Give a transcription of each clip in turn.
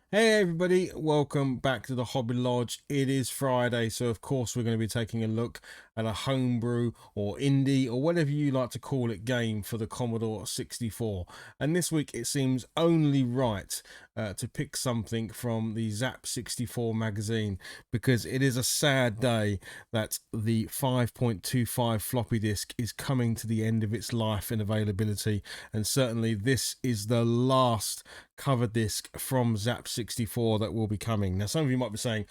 Hey everybody, welcome back to the Hobby Lodge. It is Friday, so of course we're going to be taking a look at a homebrew or indie or whatever you like to call it game for the Commodore 64. And this week it seems only right to pick something from the ZZAP 64 magazine, because it is a sad day that the 5.25 floppy disk is coming to the end of its life and availability, and certainly this is the last cover disc from ZZAP 64 that will be coming. Now, some of you might be saying,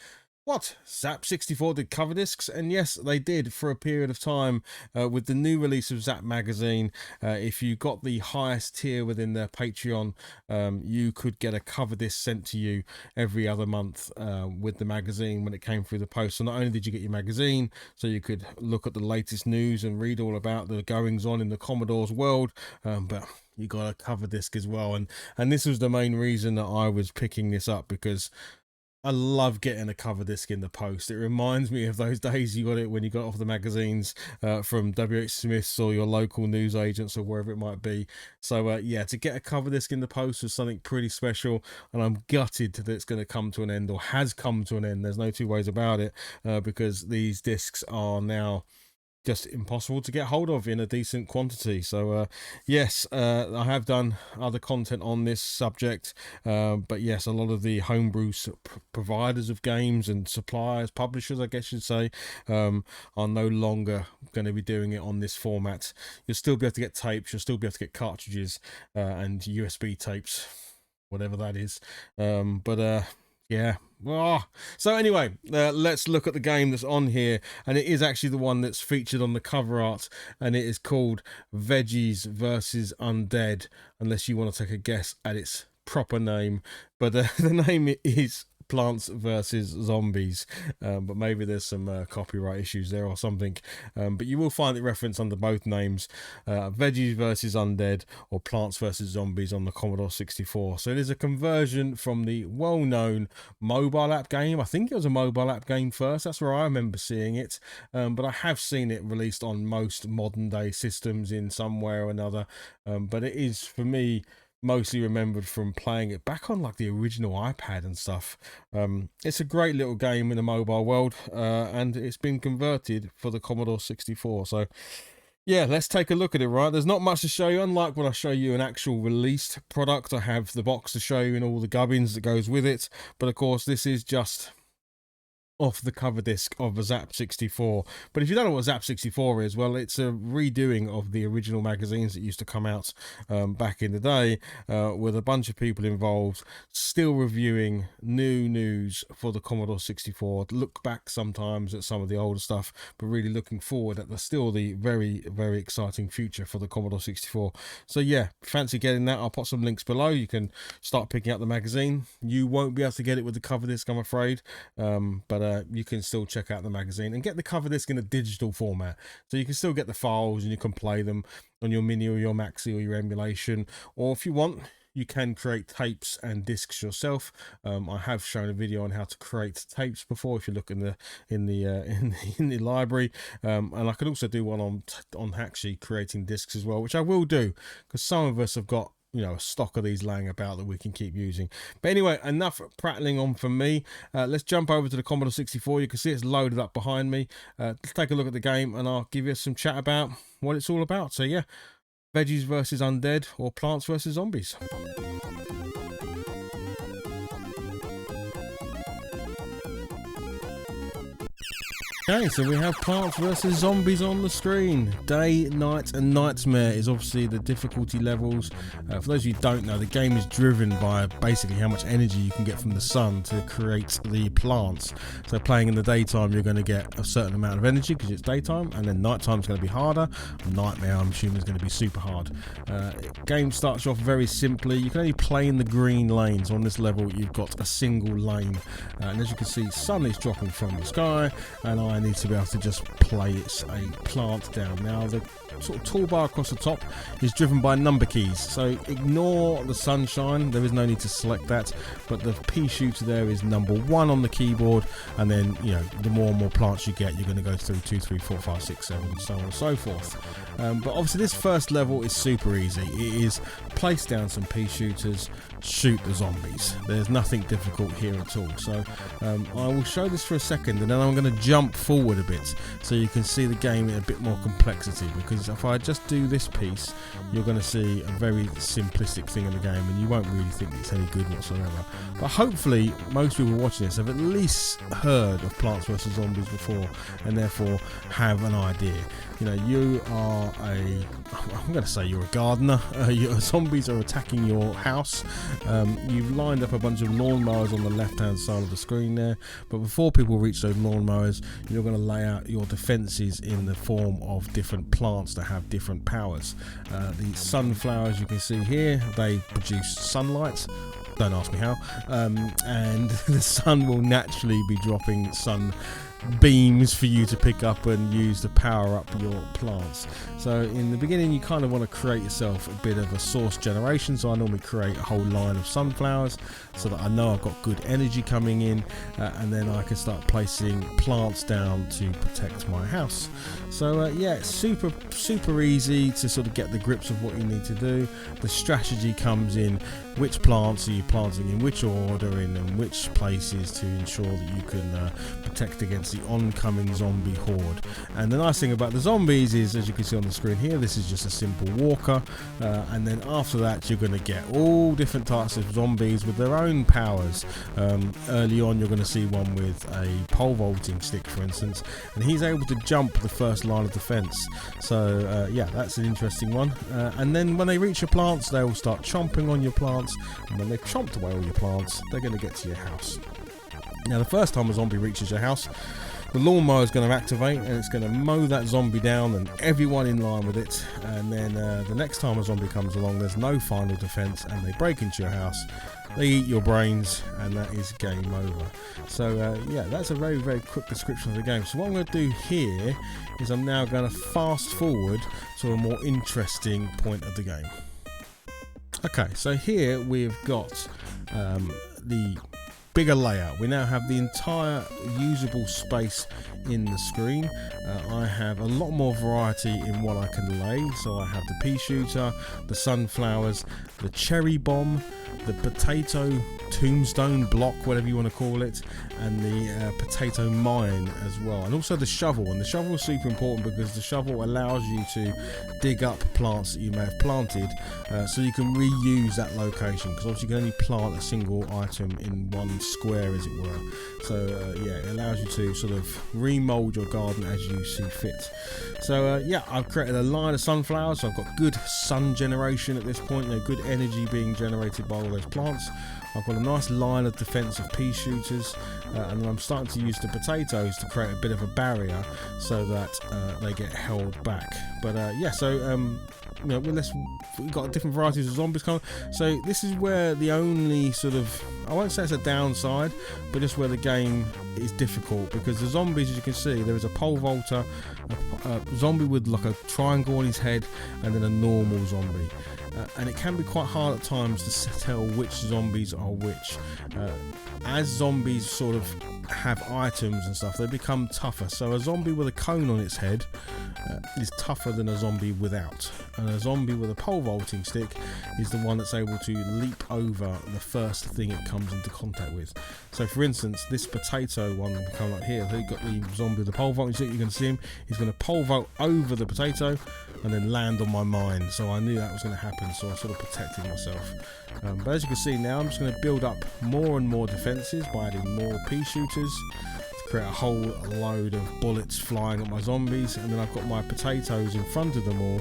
what? ZZAP 64 did cover discs? And yes, they did for a period of time with the new release of ZZAP magazine. If you got the highest tier within their Patreon, you could get a cover disc sent to you every other month with the magazine when it came through the post. So not only did you get your magazine, so you could look at the latest news and read all about the goings on in the Commodore's world, but you got a cover disc as well. And this was the main reason that I was picking this up, because I love getting a cover disc in the post. It reminds me of those days you got it when you got off the magazines from WH Smith's or your local news agents or wherever it might be. So yeah, to get a cover disc in the post was something pretty special, and I'm gutted that it's going to come to an end, or has come to an end. There's no two ways about it, because these discs are now just impossible to get hold of in a decent quantity. So yes, I have done other content on this subject, but yes, a lot of the homebrew providers of games and suppliers, publishers I guess you'd say, are no longer going to be doing it on this format. You'll still be able to get tapes, you'll still be able to get cartridges and USB tapes, whatever that is, but yeah. Oh. So anyway, let's look at the game that's on here, and it is actually the one that's featured on the cover art, and it is called Veggies versus Undead, unless you want to take a guess at its proper name. But the name is Plants versus Zombies, but maybe there's some copyright issues there or something, but you will find it referenced under both names, Veggies versus Undead or Plants versus Zombies on the Commodore 64. So it is a conversion from the well-known mobile app game. I think it was a mobile app game first, that's where I remember seeing it, but I have seen it released on most modern day systems in some way or another, but it is, for me, mostly remembered from playing it back on like the original iPad and stuff. It's a great little game in the mobile world, and it's been converted for the Commodore 64. So yeah, let's take a look at it. Right, there's not much to show you, unlike when I show you an actual released product. I have the box to show you and all the gubbins that goes with it, but of course this is just off the cover disc of a ZZAP 64. But if you don't know what ZZAP 64 is, well, it's a redoing of the original magazines that used to come out back in the day, with a bunch of people involved, still reviewing new news for the Commodore 64. Look back sometimes at some of the older stuff, but really looking forward at still the very, very exciting future for the Commodore 64. So yeah, fancy getting that. I'll put some links below. You can start picking up the magazine. You won't be able to get it with the cover disc, I'm afraid, but you can still check out the magazine and get the cover disc in a digital format, so you can still get the files and you can play them on your mini or your maxi or your emulation, or if you want, you can create tapes and discs yourself. I have shown a video on how to create tapes before, if you look in the library, and I could also do one on actually creating discs as well, which I will do, because some of us have got, you know, a stock of these laying about that we can keep using. But anyway, enough prattling on from me. Let's jump over to the Commodore 64. You can see it's loaded up behind me. Let's take a look at the game and I'll give you some chat about what it's all about. So yeah, Veggies versus Undead or Plants versus Zombies. Okay, so we have Plants vs Zombies on the screen. Day, Night and Nightmare is obviously the difficulty levels. For those of you who don't know, the game is driven by basically how much energy you can get from the sun to create the plants. So playing in the daytime, you're going to get a certain amount of energy because it's daytime, and then nighttime is going to be harder. Nightmare, I'm assuming, is going to be super hard. Game starts off very simply. You can only play in the green lanes. On this level, you've got a single lane, and as you can see, sun is dropping from the sky, and I need to be able to just place a plant down. Now the sort of toolbar across the top is driven by number keys, so ignore the sunshine, there is no need to select that, but the pea shooter there is number 1 on the keyboard, and then, you know, the more and more plants you get, you're going to go through 2, 3, 4, 5, 6, 7, so on and so forth. But obviously this first level is super easy. It is place down some pea shooters, shoot the zombies. There's nothing difficult here at all. So I will show this for a second, and then I'm going to jump forward a bit so you can see the game in a bit more complexity, because if I just do this piece, you're going to see a very simplistic thing in the game and you won't really think it's any good whatsoever. But hopefully most people watching this have at least heard of Plants vs Zombies before, and therefore have an idea. You know, you are I'm going to say you're a gardener. Your zombies are attacking your house. You've lined up a bunch of lawnmowers on the left hand side of the screen there, but before people reach those lawnmowers, you're going to lay out your defences in the form of different plants that have different powers. The sunflowers you can see here, they produce sunlight. Don't ask me how. And the sun will naturally be dropping sun beams for you to pick up and use to power up your plants. So in the beginning you kind of want to create yourself a bit of a source generation, so I normally create a whole line of sunflowers so that I know I've got good energy coming in, and then I can start placing plants down to protect my house. So yeah, it's super easy to sort of get the grips of what you need to do. The strategy comes in which plants are you planting in which order and in which places to ensure that you can protect against the oncoming zombie horde. And the nice thing about the zombies is, as you can see on the screen here, this is just a simple walker, and then after that you're going to get all different types of zombies with their own powers. Early on you're going to see one with a pole vaulting stick, for instance, and he's able to jump the first line of defense. So yeah, that's an interesting one. And then when they reach your plants, they will start chomping on your plants, and when they've chomped away all your plants, they're going to get to your house. Now the first time a zombie reaches your house, the lawnmower is going to activate and it's going to mow that zombie down and everyone in line with it. And then the next time a zombie comes along, there's no final defense and they break into your house, they eat your brains, and that is game over. So yeah, that's a very quick description of the game. So what I'm going to do here is I'm now going to fast forward to a more interesting point of the game. Okay, so here we've got the bigger layout. We now have the entire usable space in the screen. I have a lot more variety in what I can lay. So I have the pea shooter, the sunflowers, the cherry bomb, the potato tombstone block, whatever you want to call it, and the potato mine as well, and also the shovel. And the shovel is super important because the shovel allows you to dig up plants that you may have planted, so you can reuse that location, because obviously you can only plant a single item in one square, as it were. So yeah, it allows you to sort of remold your garden as you see fit. So yeah, I've created a line of sunflowers, so I've got good sun generation at this point, good energy being generated by all those plants. I've got a nice line of defensive pea shooters, and then I'm starting to use the potatoes to create a bit of a barrier so that they get held back. But yeah, so you know, we've got different varieties of zombies coming. So this is where the only sort of, I won't say it's a downside, but just where the game is difficult, because the zombies, as you can see, there is a pole vaulter, a zombie with like a triangle on his head, and then a normal zombie. And it can be quite hard at times to tell which zombies are which. As zombies sort of have items and stuff, they become tougher. So a zombie with a cone on its head is tougher than a zombie without. And a zombie with a pole vaulting stick is the one that's able to leap over the first thing it comes into contact with. So for instance, this potato one coming up here, so you've got the zombie with the pole vaulting stick, you can see him, he's going to pole vault over the potato and then land on my mine. So I knew that was going to happen, so I sort of protected myself. But as you can see now, I'm just going to build up more and more defences by adding more pea shooters to create a whole load of bullets flying at my zombies, and then I've got my potatoes in front of them all,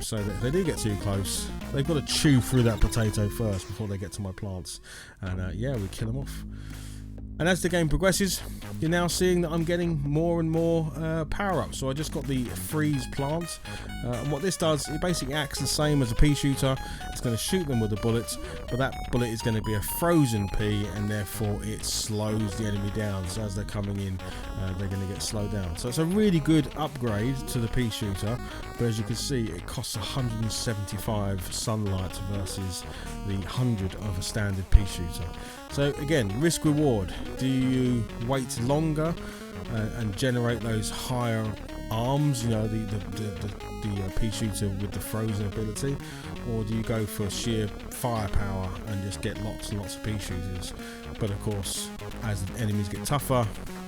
so that if they do get too close, they've got to chew through that potato first before they get to my plants, and yeah, we kill them off. And as the game progresses, you're now seeing that I'm getting more and more power-ups. So I just got the freeze plant, and what this does, it basically acts the same as a pea shooter. It's going to shoot them with a bullet, but that bullet is going to be a frozen pea, and therefore it slows the enemy down. So as they're coming in, they're going to get slowed down. So it's a really good upgrade to the pea shooter, but as you can see, it costs 175 sunlight versus the 100 of a standard pea shooter. So again, risk reward. Do you wait longer and generate those higher arms, you know, the the pea shooter with the frozen ability, or do you go for sheer firepower and just get lots and lots of pea shooters? But of course, as the enemies get tougher,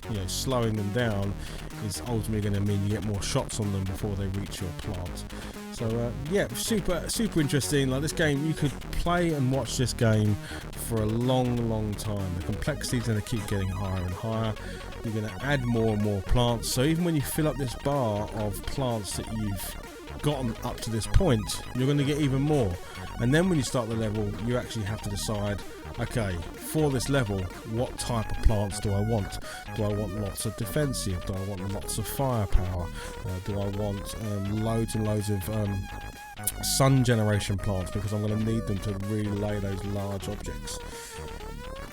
you know, slowing them down is ultimately going to mean you get more shots on them before they reach your plant. So yeah, super interesting. Like, this game, you could play and watch this game for a long time. The complexity is going to keep getting higher and higher. You're going to add more and more plants, so even when you fill up this bar of plants that you've gotten up to this point, you're going to get even more. And then when you start the level, you actually have to decide, okay, for this level, what type of plants do I want? Do I want lots of defensive? Do I want lots of firepower? Do I want loads and loads of sun generation plants, because I'm going to need them to really lay those large objects?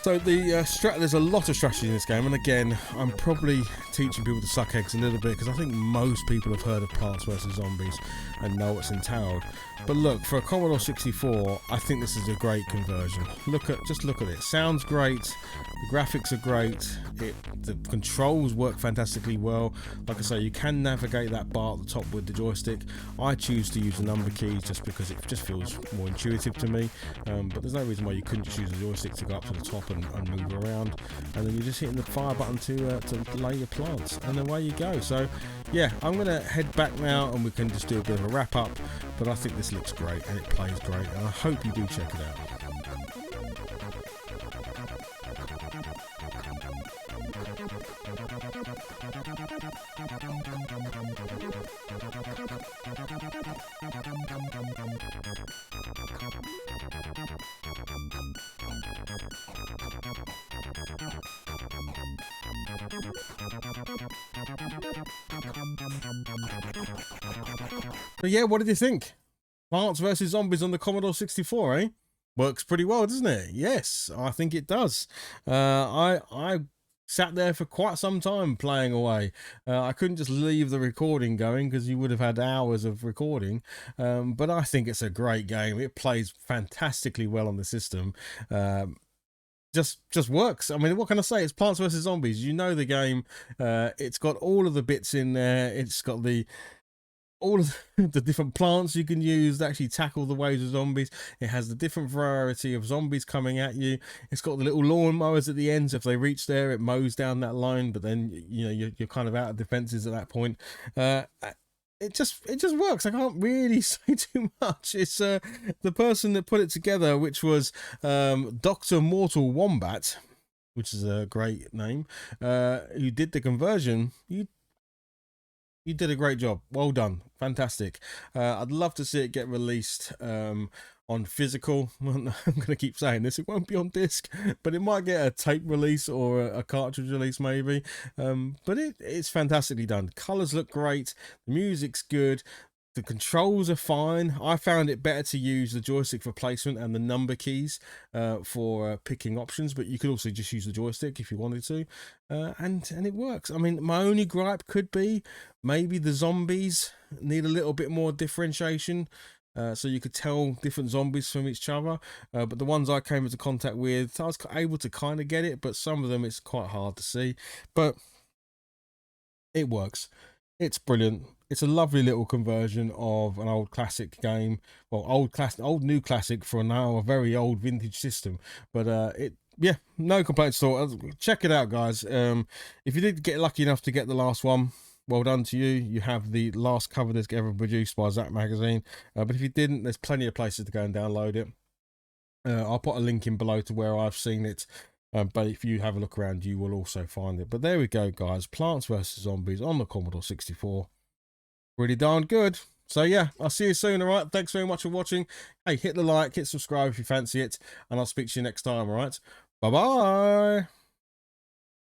So there's a lot of strategy in this game, and again, I'm probably teaching people to suck eggs a little bit, because I think most people have heard of Plants vs Zombies and know what's entailed. But look, for a Commodore 64, I think this is a great conversion. Just look at it. Sounds great. The graphics are great. The controls work fantastically well. Like I say, you can navigate that bar at the top with the joystick. I choose to use the number keys just because it just feels more intuitive to me. But there's no reason why you couldn't just use the joystick to go up to the top and move around. And then you're just hitting the fire button to lay your plants, and away you go. So yeah, I'm going to head back now and we can just do a bit of a wrap up. But I think this looks great and it plays great, and I hope you do check it out. So yeah, what did you think? Plants vs Zombies on the Commodore 64, eh? Works pretty well, doesn't it? Yes, I think it does. I sat there for quite some time playing away. I couldn't just leave the recording going because you would have had hours of recording. But I think it's a great game. It plays fantastically well on the system. Just works. I mean, what can I say? It's Plants vs Zombies. You know the game. It's got all of the bits in there. It's got all of the different plants you can use to actually tackle the waves of zombies. It has the different variety of zombies coming at you. It's got the little lawn mowers at the end, so if they reach there, it mows down that line, but then, you know, you're kind of out of defenses at that point. It just works. I can't really say too much. It's the person that put it together, which was DrMortalWombat, which is a great name, who did the conversion. You did a great job. Well done. Fantastic. I'd love to see it get released on physical. I'm going to keep saying this. It won't be on disc, but it might get a tape release or a cartridge release maybe. But it's fantastically done. Colors look great. The music's good. The controls are fine. I found it better to use the joystick for placement and the number keys for picking options, but you could also just use the joystick if you wanted to, and it works. I mean, my only gripe could be maybe the zombies need a little bit more differentiation, so you could tell different zombies from each other, but the ones I came into contact with, I was able to kind of get it, but some of them it's quite hard to see. But it works. It's brilliant. It's a lovely little conversion of an old classic game. Well, old new classic for now a very old vintage system. But yeah, no complaints at all. Check it out, guys. If you did get lucky enough to get the last one, well done to you. You have the last Coverdisk ever produced by ZZAP magazine. But if you didn't, there's plenty of places to go and download it. I'll put a link in below to where I've seen it. But if you have a look around, you will also find it. But there we go, guys. Plants vs Zombies on the Commodore 64. Really darn good. So yeah, I'll see you soon. All right, thanks very much for watching. Hey, hit the like, hit subscribe if you fancy it, and I'll speak to you next time. All right, bye bye.